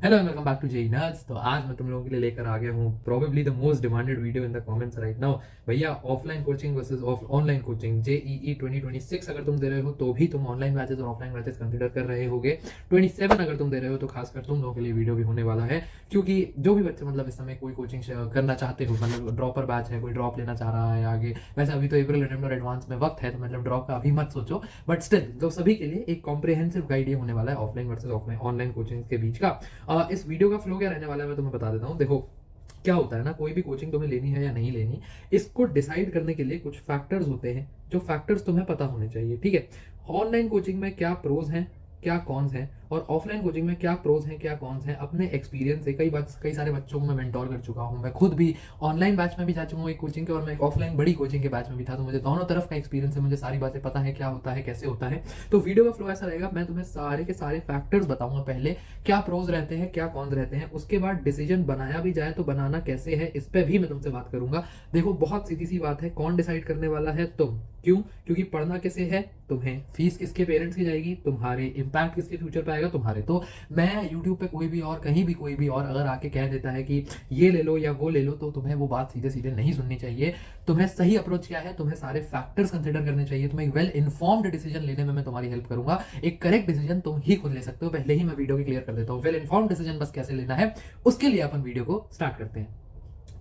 Hello and welcome back to JEE nerds. तो आज मैं तुम लोगों के लिए लेकर आ गया हूँ probably the most demanded video in the comments right now. भैया offline coaching versus online coaching JEE 2026 अगर तुम दे रहे हो तो भी तुम ऑनलाइन बैचेस और ऑफलाइन बैचेस कंसीडर कर रहे होगे। 27 अगर तुम दे रहे हो तो खासकर तुम लोगों के लिए वीडियो भी होने वाला है, क्योंकि जो भी बच्चे मतलब इस समय कोई कोचिंग करना चाहते हो, मतलब ड्रॉपर बैच है, कोई ड्रॉप लेना चाह रहा है आगे। वैसे अभी तो अप्रैल अटेम्प्ट और एडवांस में वक्त है, तो मतलब ड्रॉप का अभी मत सोचो, बट स्टिल तो सभी के लिए एक कॉम्प्रिहेंसिव गाइड ये होने वाला है offline versus offline online coaching के बीच का। इस वीडियो का फ्लो क्या रहने वाला है मैं तुम्हें बता देता हूँ। देखो क्या होता है ना, कोई भी कोचिंग तुम्हें लेनी है या नहीं लेनी, इसको डिसाइड करने के लिए कुछ फैक्टर्स होते हैं, जो फैक्टर्स तुम्हें पता होने चाहिए। ठीक है, ऑनलाइन कोचिंग में क्या प्रोज हैं, क्या कॉन्स हैं, और ऑफलाइन कोचिंग में क्या प्रोज हैं क्या कॉन्स हैं, अपने एक्सपीरियंस से कई सारे बच्चों को मैं मेंटोर कर चुका हूँ। मैं खुद भी ऑनलाइन बैच में भी जा चुका हूँ एक कोचिंग के, और मैं एक ऑफलाइन बड़ी कोचिंग के बैच में भी था, तो मुझे दोनों तरफ का एक्सपीरियंस है, मुझे सारी बातें पता है क्या होता है कैसे होता है। तो वीडियो का फ्लो ऐसा रहेगा, मैं तुम्हें सारे के सारे फैक्टर्स बताऊंगा, पहले क्या प्रोज रहते हैं क्या कॉन्स रहते हैं, उसके बाद डिसीजन बनाया भी जाए तो बनाना कैसे है इस पर भी मैं तुमसे बात करूंगा। देखो बहुत सीधी सी बात है, कौन डिसाइड करने वाला है? तुम। क्यों? क्योंकि पढ़ना किसे है? तुम्हें। फीस किसके पेरेंट्स की जाएगी? तुम्हारे। इम्पैक्ट किसके फ्यूचर पे आएगा? तुम्हारे। तो मैं यूट्यूब पे कोई भी और कहीं भी कोई भी और अगर आके कह देता है कि ये ले लो या वो ले लो, तो तुम्हें वो बात सीधे सीधे नहीं सुननी चाहिए। तुम्हें सही अप्रोच क्या है, तुम्हें सारे फैक्टर्स कंसिडर करने चाहिए, तुम्हें एक वेल इन्फॉर्म्ड डिसीजन लेने में मैं तुम्हारी हेल्प करूंगा। एक करेक्ट डिसीजन तुम ही खुद ले सकते हो, पहले ही मैं वीडियो की क्लियर कर देता हूँ। वेल इन्फॉर्म्ड डिसीजन बस कैसे लेना है उसके लिए अपन वीडियो को स्टार्ट करते हैं।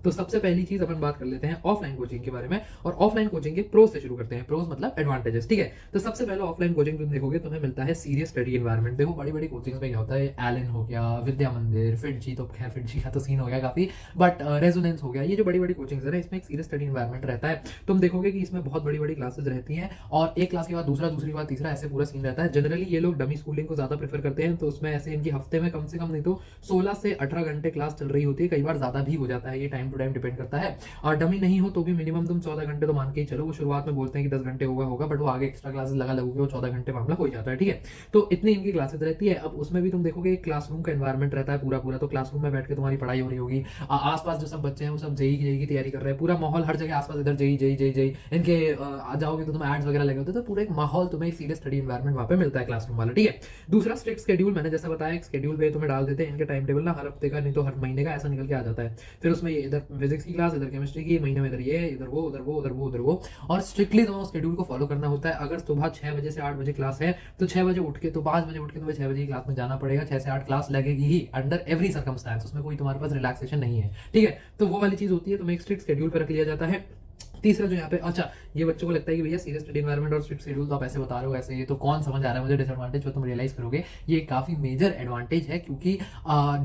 तो सबसे पहली चीज अपन बात कर लेते हैं ऑफलाइन कोचिंग के बारे में, और ऑफलाइन कोचिंग के प्रोज से शुरू करते हैं। प्रोज मतलब एडवांटेजेस। ठीक है, तो सबसे पहले ऑफलाइन कोचिंग तुम देखोगे तुम्हें मिलता है सीरियस स्टडी एनवायरनमेंट। देखो बड़ी बड़ी कोचिंग में क्या होता है, एलन हो गया, विद्या मंदिर, फिटजी, तो खैर फिटजी का तो सीन हो गया काफी, बट रेजोनेंस हो गया, ये जो बड़ी बड़ी कोचिंग है ना, इसमें एक सीरियस स्टडी एनवायरनमेंट रहता है। तुम देखोगे कि इसमें बहुत बड़ी बड़ी क्लासेस रहती हैं, और एक क्लास के बाद दूसरा, दूसरी बार तीसरा, ऐसे पूरा सीन रहता है। जनरली ये लोग डमी स्कूलिंग को ज्यादा प्रेफर करते हैं, तो उसमें ऐसे इनकी हफ्ते में कम से कम नहीं तो 16 से 18 घंटे क्लास चल रही होती है, कई बार ज्यादा भी हो जाता है, ये टाइम टू टाइम डिपेंड करता है। और डमी नहीं हो तो भी मिनिमम तुम 14 घंटे तो मान के ही चलो। वो शुरुआत में बोलते हैं कि 10 घंटे होगा, बट वो आगे एक्स्ट्रा क्लासेस लगा लगोगे वो 14 घंटे मामला हो जाता है। ठीक है, तो इतनी इनकी क्लासेस रहती है। अब उसमें भी तुम देखोगे एक क्लासरूम का एनवायरमेंट रहता है पूरा पूरा, तो क्लासरूम में बैठ के तुम्हारी पढ़ाई हो रही होगी। आसपास जो सब बच्चे हैं वो सब जेई की तैयारी कर रहे हैं, पूरा माहौल हर जगह आसपास इधर जेई जेई जेई जेई, इनके आ जाओगे तो तुम्हें एड्स वगैरह लगे होते हैं, तो पूरा एक माहौल तुम्हें सीरियस स्टडी एनवायरमेंट वहाँ पे मिलता है क्लासरूम वाला। ठीक है, दूसरा स्ट्रिक्ट शेड्यूल, मैंने जैसा बताया एक शेड्यूल पे तुम्हें डाल देते हैं। इनके टाइम टेबल ना हर हफ्ते का नहीं तो हर महीने का ऐसा निकल के आ जाता है। फिर उसमें इधर फिजिक्स की क्लास, इधर केमिस्ट्री की, महीने में इधर ये, इधर वो, उधर वो, उधर वो, उधर वो, और स्ट्रिक्टली तुम्हें शेड्यूल को फॉलो करना होता है। अगर सुबह 6 बजे से 8 बजे क्लास है तो 6 बजे उठ के, तो 5 बजे उठ के तुम्हें 6 बजे की क्लास में जाना पड़ेगा। 6 से 8 क्लास लगेगी ही अंडर एवरी सर्कमस्टांस, उसमें कोई तुम्हारे पास रिलैक्सेशन नहीं है। ठीक है, तो वो वाली चीज होती है, तुम्हें एक स्ट्रिक्ट शेड्यूल पर रख लिया जाता है। तीसरा जो यहाँ पे, अच्छा ये बच्चों को लगता है कि भैया सीरियस स्टडी एनवायरनमेंट और स्ट्रिक्ट शेड्यूल तो आप ऐसे बता रहे हो ऐसे, ये तो कौन समझ आ रहा है मुझे डिसएडवांटेज, जो तुम रियलाइज करोगे ये काफी मेजर एडवांटेज है, क्योंकि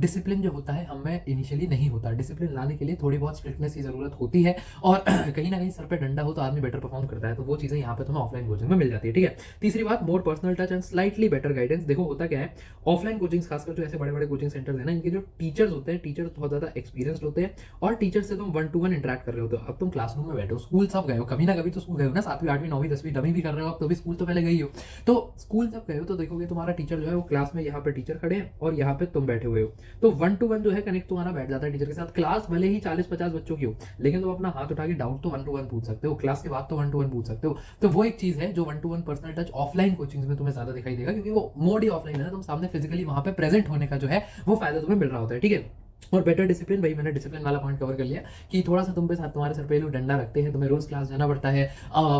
डिसिप्लिन जो होता है हमें इनिशियली नहीं होता। डिसिप्लिन लाने के लिए थोड़ी बहुत स्ट्रिक्टनेस की जरूरत होती है, और कहीं ना कहीं सर पे डंडा हो तो आदमी बेटर परफॉर्म करता है, तो वो चीजें यहाँ पे तुम्हें ऑफलाइन कोचिंग में मिल जाती है। ठीक है, तीसरी बात, more personal touch and slightly better guidance. देखो होता क्या है, ऑफलाइन कोचिंग खासकर जो ऐसे बड़े बड़े कोचिंग सेंटर है ना, इनके जो टीचर्स होते हैं, टीचर्स बहुत ज्यादा एक्सपीरियंस्ड होते हैं, और टीचर से तुम 1-to-1 इंटरेक्ट कर रहे होते हो। अब तुम क्लासरूम में बैठे हो, स्कूल सब गए हो, कभी ना कभी तो स्कूल गए हो ना, 7वीं 8वीं 9वीं 10वीं डमी भी कर रहे हो, अब तो भी स्कूल तो पहले गई हो। तो स्कूल जब गए हो तो देखोगे तुम्हारा टीचर जो है वो क्लास में, यहाँ पे टीचर खड़े हैं और यहाँ पे तुम बैठे हुए हो, तो 1-to-1 जो है कनेक्ट तुम्हारा बैठ जाता है टीचर के साथ। क्लास भले ही 40-50 बच्चों की हो, लेकिन तुम अपना हाथ उठा के डाउट तो 1-to-1 पूछ सकते हो, क्लास के बाद तो 1-to-1 पूछ सकते हो। तो वो एक चीज है जो 1-to-1 personal touch offline coaching में तुम्हें ज्यादा दिखाई देगा, क्योंकि वो मोड ही ऑफलाइन है ना, तुम सामने फिजिकली वहां पे प्रेजेंट होने का जो है वो फायदा तुम्हें मिल रहा होता है। ठीक है, और बेटर डिसिप्लिन, भाई मैंने डिसिप्लिन वाला पॉइंट कवर कर लिया कि थोड़ा सा तुम पे साथ तुम्हारे सर पे लोग डंडा रखते हैं, तुम्हें रोज क्लास जाना पड़ता है,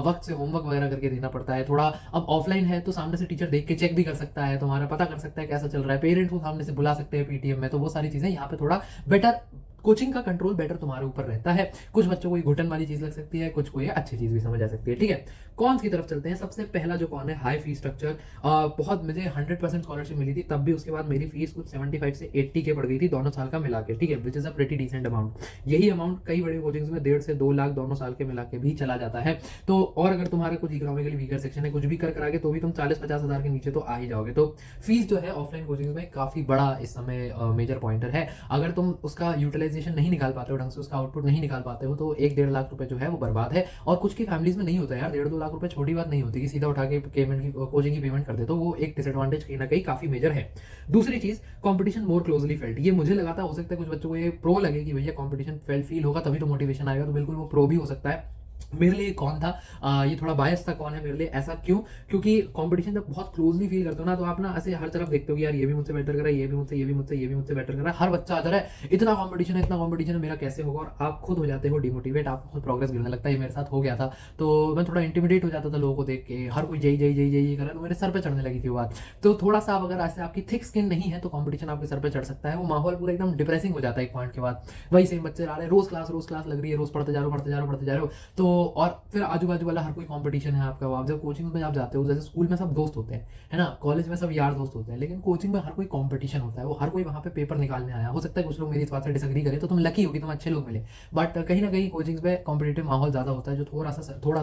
वक्त से होमवर्क वगैरह करके देना पड़ता है थोड़ा। अब ऑफलाइन है तो सामने से टीचर देख के चेक भी कर सकता है, तुम्हारा पता कर सकता है कैसा चल रहा है, पेरेंट्स को सामने से बुला सकते हैं पीटीएम में, तो वो सारी चीजें यहाँ पे थोड़ा बेटर, कोचिंग का कंट्रोल बेटर तुम्हारे ऊपर रहता है। कुछ बच्चों को ये घुटन वाली चीज लग सकती है, कुछ को ये अच्छी चीज भी समझ आ सकती है। ठीक है, कॉन्स की तरफ चलते हैं। सबसे पहला जो कॉन है, हाई फीस स्ट्रक्चर। बहुत, मुझे 100% स्कॉलरशिप मिली थी तब भी, उसके बाद मेरी फीस कुछ 75 से 80 के पड़ गई थी दोनों साल का मिला के। ठीक है, which is a pretty decent amount. यही अमाउंट कई बड़े कोचिंग्स में 1.5 से 2 लाख दोनों साल के मिला के भी चला जाता है। तो और अगर तुम्हारा कुछ इकोनॉमिकली वीकर सेक्शन है, कुछ भी कर करागे तो भी तुम 40-50 हजार के नीचे तो आ ही जाओगे। तो फीस जो है ऑफलाइन कोचिंग में काफी बड़ा इस समय मेजर पॉइंटर है। अगर तुम उसका यूटिलाइजेशन नहीं निकाल पाते हो, ढंग से उसका आउटपुट नहीं निकाल पाते हो, तो 1-1.5 लाख रुपए जो है वो बर्बाद है। और कुछ की फैमिलीज में नहीं होता है यार, 1.5-2 लाख रुपए छोटी बात नहीं होती कि सीधा उठा के पेमेंट की, कोचिंग की पेमेंट कर दे, तो वो एक डिसएडवांटेज कहीं ना कहीं काफी मेजर है। दूसरी चीज, कंपटीशन मोर क्लोजली फेल्ट। ये मुझे लगा था, हो सकता है कुछ बच्चों को ये प्रो लगे कि भैया कंपटीशन फील होगा तभी तो मोटिवेशन आएगा, तो बिल्कुल वो प्रो भी हो सकता है। मेरे लिए कौन था, ये थोड़ा बायस था कौन है मेरे लिए, ऐसा क्यों? क्योंकि कंपटीशन जब बहुत क्लोजली फील करते हो ना, तो आप ना ऐसे हर तरफ देखते हो कि यार ये भी मुझसे बेटर कर रहा है, ये भी मुझसे, ये भी मुझसे, ये भी मुझसे बेटर कर रहा है, हर बच्चा आ जा रहा है, इतना कंपटीशन है, इतना कंपटीशन है, मेरा कैसे होगा? और आप खुद हो जाते हो डिमोटिवेट, आपको खुद प्रोग्रेस गिरने लगता है। ये मेरे साथ हो गया था। तो मैं थोड़ा इंटिमिडेट हो जाता था लोगों को देख के, हर कोई जई जई जई जई कर रहा है, तो मेरे सर पे चढ़ने लगी थी वो बात। तो थोड़ा सा आप अगर ऐसे आपकी थिक स्किन नहीं है तो कंपटीशन आपके सर पे चढ़ सकता है, वो माहौल पूरा एकदम डिप्रेसिंग हो जाता है एक पॉइंट के बाद। वही सेम बच्चे आ रहे हैं, रोज क्लास लग रही है, रोज पढ़ते जा रहे हो, पढ़ते जा रहे हो, पढ़ते जा रहे हो। तो और फिर आजू बाजू वाला हर कोई कंपटीशन है आपका। आप जब कोचिंग में आप जाते हो, जैसे स्कूल में सब दोस्त होते हैं, है ना, कॉलेज में सब यार दोस्त होते हैं, लेकिन कोचिंग में हर कोई कंपटीशन होता है। वो हर कोई वहाँ पे पेपर निकालने आया। हो सकता है कुछ लोग मेरी इस बात से डिसएग्री करें, तो तुम लकी हो कि तुम अच्छे लोग मिले, बट कहीं ना कहीं कोचिंग में कॉम्पिटेटिव माहौल ज्यादा होता है, जो थोड़ा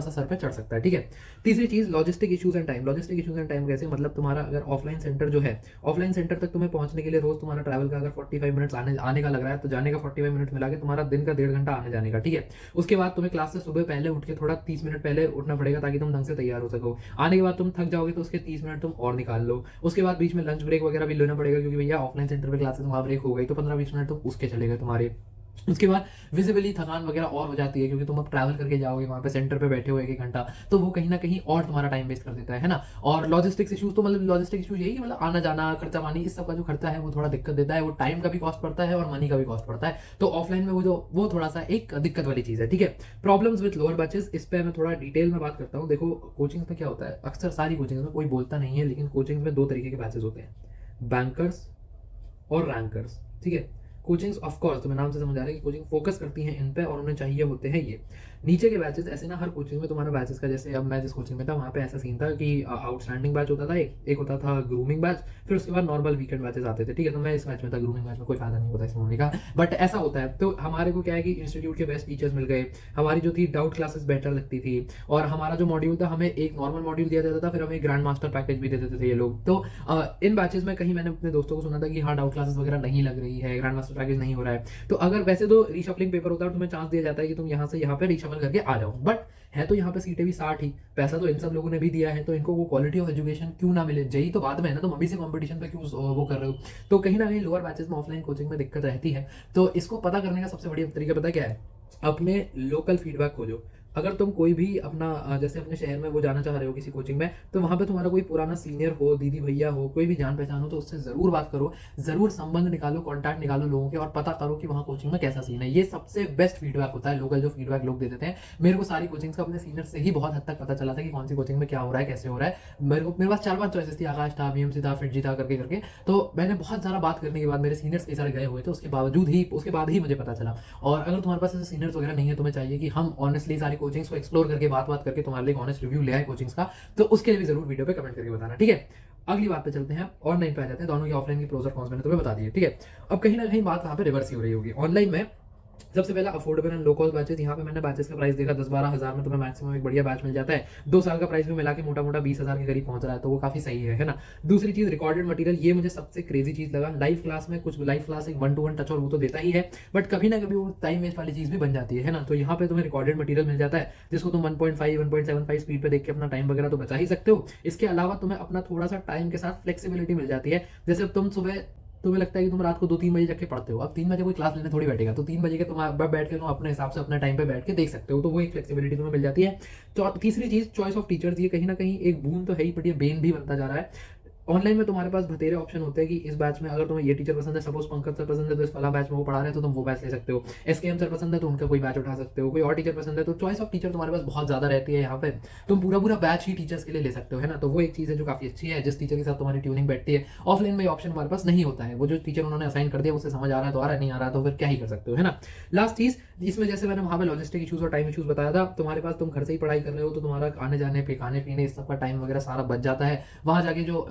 सा सर पे चढ़ सकता है। ठीक है। तीसरी चीज, logistic issues and time. Logistic issues and time कैसे? मतलब तुम्हारा अगर ऑफलाइन सेंटर जो है, ऑफलाइन सेंटर तक तुम्हें पहुंचने के लिए रोज तुम्हारा ट्रैवल का अगर 45 मिनट्स आने का लग रहा है, तो जाने का 45 मिनट मिला के तुम्हारा दिन का 1.5 घंटा आने जाने का। ठीक है। उसके बाद तुम्हें क्लास से सुबह पहले उठ के थोड़ा 30 मिनट पहले उठना पड़ेगा, ताकि तुम ढंग से तैयार हो सको। आने के बाद तुम थक जाओगे, तो उसके 30 मिनट तुम और निकाल लो। उसके बाद बीच में लंच ब्रेक वगैरह भी लेना पड़ेगा, क्योंकि भैया ऑफलाइन सेंटर पे क्लासेस वहाँ ब्रेक हो गई, तो 15-20 मिनट तुम उसके चले गए तुम्हारे। उसके बाद विजिबली थकान वगैरह और हो जाती है, क्योंकि तुम अब ट्रैवल करके जाओगे, वहाँ पे सेंटर पे बैठे हो 1-1 घंटा, तो वो कहीं ना कहीं और तुम्हारा टाइम वेस्ट कर देता है ना। और लॉजिस्टिक्स इशूज, तो मतलब लॉजिस्टिक इशूज यही कि मतलब आना जाना, खर्चा पानी, इस सब का जो खर्चा है वो थोड़ा दिक्कत देता है। वो टाइम का भी कॉस्ट पड़ता है और मनी का भी कॉस्ट पड़ता है। तो ऑफलाइन में वो थोड़ा सा एक दिक्कत वाली चीज़ है। ठीक है। प्रॉब्लम्स विद लोअर बैचेस, इस पर मैं थोड़ा डिटेल में बात करता हूँ। देखो कोचिंग में क्या होता है, अक्सर सारी कोचिंग में कोई बोलता नहीं है, लेकिन कोचिंग में 2 तरीके के बैचेस होते हैं, बैंकर्स और रैंकर्स। ठीक है। कोचिंग्स ऑफ कोर्स तुम्हें नाम से समझ आ रहा है कि कोचिंग फोकस करती हैं इन पे, और उन्हें चाहिए होते हैं ये नीचे के बैचेस। ऐसे ना हर कोचिंग में तुम्हारा बैचेस का, जैसे अब मैं जिस कोचिंग में था वहाँ पे ऐसा सीन था कि आउटस्टैंडिंग बैच होता था, एक होता था ग्रूमिंग बैच, फिर उसके बाद नॉर्मल वीकेंड बैचेस आते थे। ठीक है। तो मैं इस बैच में था, ग्रूमिंग बैच में, कोई फायदा नहीं होता इसमें होने का, बट ऐसा होता है। तो हमारे को क्या है कि इंस्टीट्यूट के बेस्ट टीचर्स मिल गए, हमारी जो थी डाउट क्लासेस बेटर लगती थी, और हमारा जो मॉड्यूल था, हमें एक नॉर्मल मॉड्यूल दिया जाता था, फिर हमें ग्रैंड मास्टर पैकेज भी दे देते थे ये लोग। तो इन बैचेस में कहीं मैंने अपने दोस्तों को सुना था कि हाँ डाउट क्लासेस वगैरह नहीं लग रही है, ग्रैंड मास्टर पैकेज नहीं हो रहा है। तो अगर वैसे तो रीशफलिंग पेपर होता है, तुम्हें चांस दिया जाता है कि तुम यहाँ से यहाँ पे रीशफल करके आ जाओ, बट है तो यहाँ पे सीटें भी 60 ही, पैसा तो इन सब लोगों ने भी दिया है, तो इनको वो क्वालिटी ऑफ एजुकेशन क्यों ना मिले? जेई तो बाद में है ना, तुम अभी से कंपटीशन पे क्यों वो कर रहे हो? तो कहीं ना कहीं लोअर बैचेस में ऑफलाइन कोचिंग में दिक्कत रहती है। तो इसको पता करने का सबसे बढ़िया तरीका पता क्या है? अपने लोकल फीडबैक खोजो। अगर तुम कोई भी अपना जैसे अपने शहर में वो जाना चाह रहे हो किसी कोचिंग में, तो वहाँ पे तुम्हारा कोई पुराना सीनियर हो, दीदी भैया हो, कोई भी जान पहचान हो, तो उससे ज़रूर बात करो, ज़रूर संबंध निकालो, कॉन्टैक्ट निकालो लोगों के, और पता करो कि वहाँ कोचिंग में कैसा सीन है। ये सबसे बेस्ट फीडबैक होता है, लोकल जो फीडबैक लोग दे देते हैं। मेरे को सारी कोचिंग्स का अपने सीनियर से ही बहुत हद तक पता चला था कि कौन सी कोचिंग में क्या हो रहा है, कैसे हो रहा है। मेरे पास 4-5 चॉइसेस थी, आकाश था, बीएमसी था, फिटजी था, करके करके। तो मैंने बहुत ज़्यादा बात करने के बाद, मेरे सीनियर्स कई सारे गए हुए थे, उसके बाद ही मुझे पता चला। और अगर तुम्हारे पास ऐसे सीनियर्स वगैरह नहीं है, तुम्हें चाहिए कि हम ऑनेस्टली सारी कोचिंग्स को एक्सप्लोर करके बात करके तुम्हारे लिए ऑनेस्ट रिव्यू ले आए कोचिंग्स का, तो उसके लिए भी जरूर वीडियो पे कमेंट करके बताना। ठीक है। अगली बात पे चलते हैं, ऑनलाइन पे आ जाते हैं। दोनों की ऑफलाइन की प्रोस और कॉन्स मैंने तुम्हें बता दिए। ठीक है। अब कहीं ना कहीं बात वहाँ पे रिवर्स ही हो रही होगी। ऑनलाइन में सबसे पहला affordable and low cost batches. यहाँ पे मैंने बैचेस का प्राइस देखा 10-12 हज़ार में तुम्हें मैक्सिमम एक बढ़िया बैच मिल जाता है। 2 साल का प्राइस भी मिला के मोटा मोटा 20 हज़ार के करीब पहुंच रहा है, तो वो काफी सही है ना। दूसरी चीज, रिकॉर्डेड मटेरियल, ये मुझे सबसे क्रेजी चीज लगा। लाइव क्लास में कुछ लाइव क्लास एक 1-to-1 टच और वो तो देता ही है, बट कभी ना कभी वो टाइम वेस्ट वाली चीज भी बन जाती है ना। तो यहाँ पे तुम्हें रिकॉर्डेड मटेरियल मिल जाता है, जिसको तुम 1.5 1.75 स्पीड पे देख के अपना टाइम वगैरह तो बचा ही सकते हो। इसके अलावा तुम्हें अपना थोड़ा सा टाइम के साथ फ्लेक्सिबिलिटी मिल जाती है। जैसे तुम सुबह, तुम्हें लगता है कि तुम रात को 2-3 बजे जाके पढ़ते हो, अब 3 बजे कोई क्लास लेने थोड़ी बैठेगा, तो 3 बजे के तुम बैठ के तुम अपने हिसाब से अपने टाइम पे बैठ के देख सकते हो, तो वो एक फ्लेक्सिबिलिटी तुम्हें मिल जाती है। तीसरी चीज, चॉइस ऑफ टीचर्स। ये कहीं ना कहीं एक बून तो है ही, बट ये बेन भी बनता जा रहा है। ऑनलाइन में तुम्हारे पास बतेरे ऑप्शन होते हैं कि इस बैच में अगर तुम्हें ये टीचर पसंद है, सपोज पंकज सर पसंद है, तो इस वाला बैच में वो पढ़ा रहे हैं, तो तुम वो बैच ले सकते हो। एसकेएम सर पसंद है तो उनका कोई बैच उठा सकते हो। कोई और टीचर पसंद है, तो चॉइस ऑफ टीचर तुम्हारे पास बहुत ज्यादा रहती है। यहाँ पे तुम पूरा पूरा बैच ही टीचर्स के लिए ले सकते हो, है ना। तो वो एक चीज़ है जो काफी अच्छी है, जिस टीचर के साथ तुम्हारी ट्यूनिंग बैठती है। ऑफलाइन में ऑप्शन हमारे पास नहीं होता है, वो जो टीचर उन्होंने असाइन कर दिया उसे समझ आ रहा है तो आ रहा है, नहीं आ रहा तो फिर क्या ही कर सकते हो, है ना। लास्ट चीज, इसमें जैसे मैंने वहाँ पे लॉजिस्टिक इशूज और टाइम इशूज बताया था, तुम्हारे पास तुम घर से ही पढ़ाई कर रहे हो, तो तुम्हारा आने जाने पे, खाने पीने, इस सब का टाइम वगैरह सारा बच जाता है। वहाँ जाके जो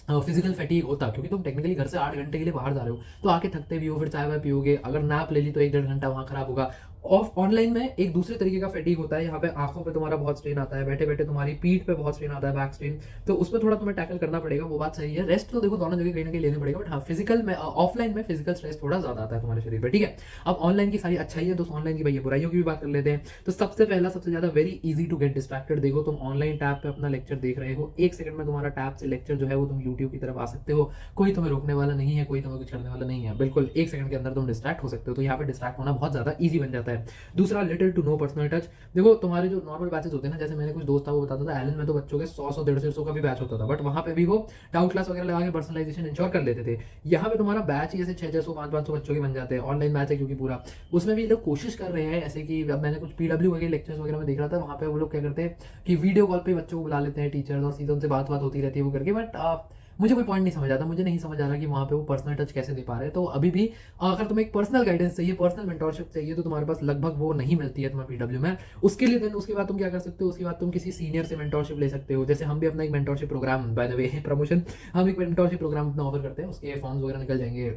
फिजिकल फैटीग होता, क्योंकि तुम टेक्निकली घर से 8 घंटे के लिए बाहर जा रहे हो, तो आके थकते भी हो, फिर चाय वाय पियोगे, अगर नैप ले ली तो 1-1.5 घंटा वहाँ खराब होगा। ऑफ ऑनलाइन में एक दूसरे तरीके का फैटीग होता है, यहाँ पे आंखों पे तुम्हारा बहुत स्ट्रेन आता है, बैठे बैठे तुम्हारी पीठ पे बहुत स्ट्रेन आता है, बैक स्ट्रेन, तो उसमें थोड़ा तुम्हें टैकल करना पड़ेगा, वो बात सही है। रेस्ट तो देखो दोनों जगह कहीं ना कहीं लेने पड़ेगा, बट हाँ फिजिकल में, ऑफलाइन में फिजिकल स्ट्रेस थोड़ा ज्यादा आता है तुम्हारे शरीर पर। ठीक है। अब ऑनलाइन की सारी अच्छाई है, तो ऑनलाइन की भैया बुराइयों की भी बात कर लेते हैं। तो सबसे पहला, सबसे ज्यादा very easy to get distracted. देखो तुम ऑनलाइन टैब पे अपना लेक्चर देख रहे हो, 1 सेकंड में तुम्हारा टैब से लेक्चर जो है वो तुम यूट्यूब की तरफ आ सकते हो, कोई तुम्हें रोकने वाला नहीं है, कोई तुम्हें कुछ करने वाला नहीं है, बिल्कुल 1 सेकंड के अंदर तुम डिस्ट्रैक्ट हो सकते हो। तो यहाँ पे डिस्ट्रैक्ट होना बहुत ज्यादा ईजी बन जाता है। है। दूसरा, little to no personal touch. देखो तुम्हारे जो नॉर्मल बैचेस होते हैं ना, जैसे मेरे कुछ दोस्त था वो बताता था एलन में तो बच्चों के 100 150 का भी बैच होता था, बट वहाँ पे भी वो डाउट क्लास वगैरह लगा के पर्सनलाइजेशन इंश्योर कर लेते थे। यहाँ पे तुम्हारा बैच ही ऐसे 600 500 बच्चों के बन जाते हैं, ऑनलाइन बैच है क्योंकि पूरा, उसमें भी लोग कोशिश कर रहे हैं ऐसे कि अब मैंने कुछ पीडब्ल्यू वगैरह लेक्चर्स वगैरह में देख रहा था, वहाँ पे वो लोग क्या करते हैं कि वीडियो कॉल पे बच्चों को बुला लेते हैं टीचर्स और सीधे उनसे बात होती रहती है वो करके, बट मुझे कोई पॉइंट नहीं समझ आता, मुझे नहीं समझ आ रहा कि वहाँ पे वो पर्सनल टच कैसे दे पा रहे हैं। तो अभी भी अगर तुम्हें एक पर्सनल गाइडेंस चाहिए, पर्सनल मेंटोरशिप चाहिए, तो तुम्हारे पास लगभग वो नहीं मिलती है तुम्हें पीडब्ल्यू में। उसके लिए देन उसके बाद तुम क्या कर सकते हो, उसके बाद तुम किसी सीनियर से मेंटोरशिप ले सकते हो। जैसे हम भी अपना एक mentorship programme, by the way promotion, हम एक मेंटोरशिप प्रोग्राम अपना ऑफर करते हैं, उसके फॉर्म्स वगैरह निकल जाएंगे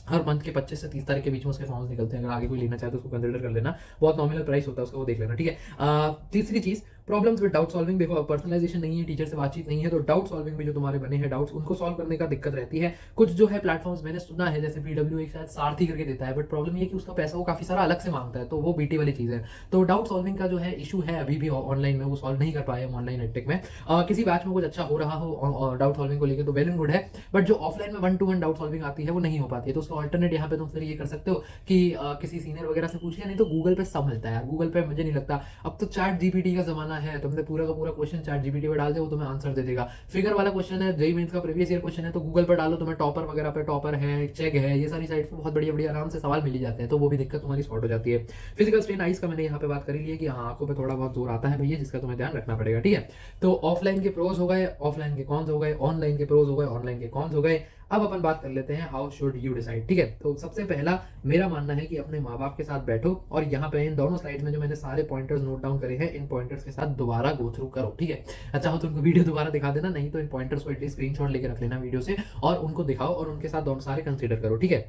हर मंथ के 25 से 30 तारीख के बीच में उसके फॉर्म्स निकलते हैं। अगर आगे कोई लेना चाहे तो उसको कंसिडर कर लेना, बहुत नॉमिनल प्राइस होता है उसका, वो देख लेना, ठीक है। तीसरी चीज, प्रॉब्लम्स विद डाउट सॉल्विंग। देखो पर्सनलाइजेशन नहीं है, टीचर से बातचीत नहीं है, तो डाउट सॉल्विंग में जो तुम्हारे बने हैं डाउट्स, उनको सॉल्व करने का दिक्कत रहती है। कुछ जो है प्लेटफॉर्म्स मैंने सुना है, जैसे पीडब्ल्यू एक शायद सारथी करके देता है, बट प्रॉब्लम ये है कि उसका पैसा वो काफी सारा अलग से मांगता है, तो वो बीटी वाली चीज है। तो डाउट सॉल्विंग का जो है इशू है अभी भी ऑनलाइन में, वो सॉल्व नहीं कर पाए हम ऑनलाइन एडटेक में। किसी बैच में कुछ अच्छा हो रहा हो डाउट सॉल्विंग को लेकर तो वेल एंड गुड है, बट जो ऑफलाइन में 1-to-1 डाउट सॉल्विंग आती है वो नहीं हो पाती है। तो उसका ऑल्टरनेट यहाँ पे तुम फिर ये कर सकते हो कि किसी सीनियर वगैरह से पूछ लिया, नहीं तो गूगल पे सब मिलता है। गूगल पे मुझे नहीं लगता, अब तो चैट जीपीटी का जमाना है, तुमने पूरा का पूरा क्वेश्चन चैट जीपीटी पे डाल दे, वो तुम्हें आंसर दे देगा। फिगर वाला क्वेश्चन है, जेईई मेंस का प्रीवियस ईयर क्वेश्चन है, तो गूगल पर डालो, तुम्हें टॉपर वगैरह पे, टॉपर है, चेक है, ये सारी साइट पे बहुत बढ़िया बढ़िया आराम से सवाल मिल ही जाते हैं, तो वो भी दिक्कत तुम्हारी सॉर्ट हो जाती है। फिजिकल स्ट्रेन आइज का मैंने यहाँ पे बात करी ली है कि हाँ आंखों पे थोड़ा बहुत जोर आता है भैया, जिसका तुम्हें ध्यान रखना पड़ेगा, ठीक है। तो ऑफलाइन के प्रोज हो गए, ऑफलाइन के कॉन्स हो गए, ऑनलाइन के प्रोज हो गए, ऑनलाइन के कॉन्स हो गए। अब अपन बात कर लेते हैं हाउ शुड यू डिसाइड, ठीक है। तो सबसे पहला मेरा मानना है कि अपने माँ बाप के साथ बैठो और यहाँ पे इन दोनों स्लाइड्स में जो मैंने सारे पॉइंटर्स नोट डाउन करे हैं, इन पॉइंटर्स के साथ दोबारा गो थ्रू करो, ठीक है। अच्छा हो तो उनको वीडियो दोबारा दिखा देना, नहीं तो इन पॉइंटर्स को एटलीस्ट स्क्रीनशॉट लेकर रख लेना वीडियो से, और उनको दिखाओ और उनके साथ दोनों सारे कंसीडर करो, ठीक है।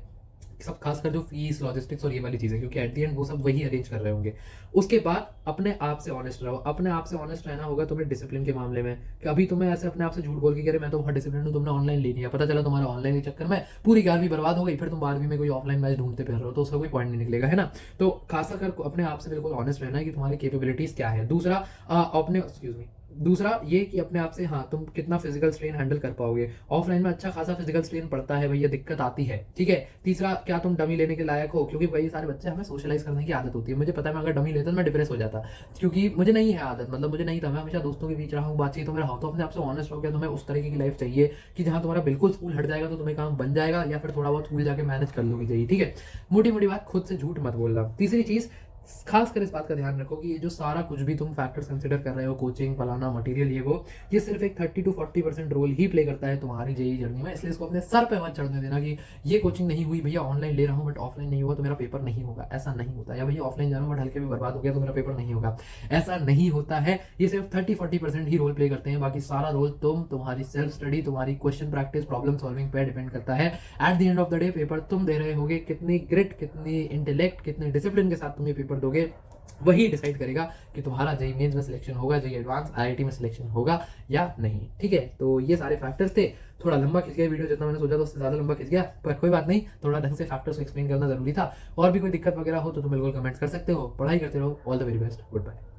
सब खासकर जो फीस, लॉजिस्टिक्स और ये वाली चीजें, क्योंकि एट द एंड वो सब वही अरेंज कर रहे होंगे। उसके बाद अपने आप से ऑनेस्ट रहो। अपने आप से ऑनेस्ट रहना होगा तुम्हें डिसिप्लिन के मामले में, कि अभी तुम्हें ऐसे अपने आप से झूठ बोल के, अरे मैं तो बहुत डिसिप्लिन हूँ, तुमने ऑनलाइन ले लिया, पता चला तुम्हारा ऑनलाइन के चक्कर में पूरी 11वीं बर्बाद हो गई, फिर तुम 12वीं में कोई ऑफलाइन मैच ढूंढते फिर रहे हो, तो उसका कोई पॉइंट नहीं निकलेगा, है ना। तो खासकर अपने आप से बिल्कुल ऑनेस्ट रहना है कि तुम्हारी कैपेबिलिटीज क्या है। दूसरा अपने दूसरा ये कि अपने आप से, हाँ तुम कितना फिजिकल स्ट्रेन हैंडल कर पाओगे। ऑफलाइन में अच्छा खासा फिजिकल स्ट्रेन पड़ता है भैया, दिक्कत आती है, ठीक है। तीसरा, क्या तुम डमी लेने के लायक हो, क्योंकि भाई सारे बच्चे, हमें सोशलाइज करने की आदत होती है। मुझे पता है मैं अगर डमी लेता तो मैं डिप्रेस हो जाता, क्योंकि मुझे नहीं है आदत, मतलब मुझे नहीं था, मैं हमेशा दोस्तों के बीच रहा हूँ, बातचीत तो मेरा हो। तो अपने आप से ऑनेस्ट हो गया, तुम्हें उस तरीके की लाइफ चाहिए कि जहाँ तुम्हारा बिल्कुल स्कूल हट जाएगा तो तुम्हें काम बन जाएगा, या फिर थोड़ा बहुत स्कूल जाके मैनेज कर लोगी चाहिए, ठीक है। मोटी मोटी बात, खुद से झूठ मत बोलना। तीसरी चीज, खास कर इस बात का ध्यान रखो कि ये जो सारा कुछ भी तुम फैक्टर्स कंसिडर कर रहे हो, कोचिंग, फलाना, मटेरियल, ये सिर्फ एक 30-40% रोल ही प्ले करता है तुम्हारी जेईई जर्नी में। इसलिए इसको अपने सर पे मत चढ़ने देना कि ये कोचिंग नहीं हुई भैया, ऑनलाइन ले रहा हूँ बट ऑफलाइन नहीं हुआ तो मेरा पेपर नहीं होगा। ऐसा नहीं होता। या भैया ऑफलाइन जा रहा हूँ बट हल्के में बर्बाद हो गया तो मेरा पेपर नहीं होगा। ऐसा नहीं होता है। ये सिर्फ 30-40% ही रोल प्ले करते हैं, बाकी सारा रोल तुम्हारी सेल्फ स्टडी, तुम्हारी क्वेश्चन प्रैक्टिस, प्रॉब्लम सॉल्विंग पे डिपेंड करता है। At the end of the day paper तुम दे रहे होगे, कितनी ग्रिट, कितनी इंटेलेक्ट, कितने डिसिप्लिन के साथ तुम ये पेपर दोगे, वही डिसाइड करेगा कि तुम्हारा जेईई मेंस में सिलेक्शन होगा, जेईई एडवांस, आईआईटी में सिलेक्शन होगा या नहीं, ठीक है। तो ये सारे फैक्टर्स थे। थोड़ा लंबा खिंच गया वीडियो, जितना मैंने सोचा था उससे ज्यादा लंबा खिंच गया, पर कोई बात नहीं, थोड़ा ढंग से फैक्टर्स को एक्सप्लेन करना जरूरी था। और भी कोई दिक्कत वगैरह हो तो तुम बिल्कुल कमेंट्स कर सकते हो। पढ़ाई करते रहो। All the very best. Good bye.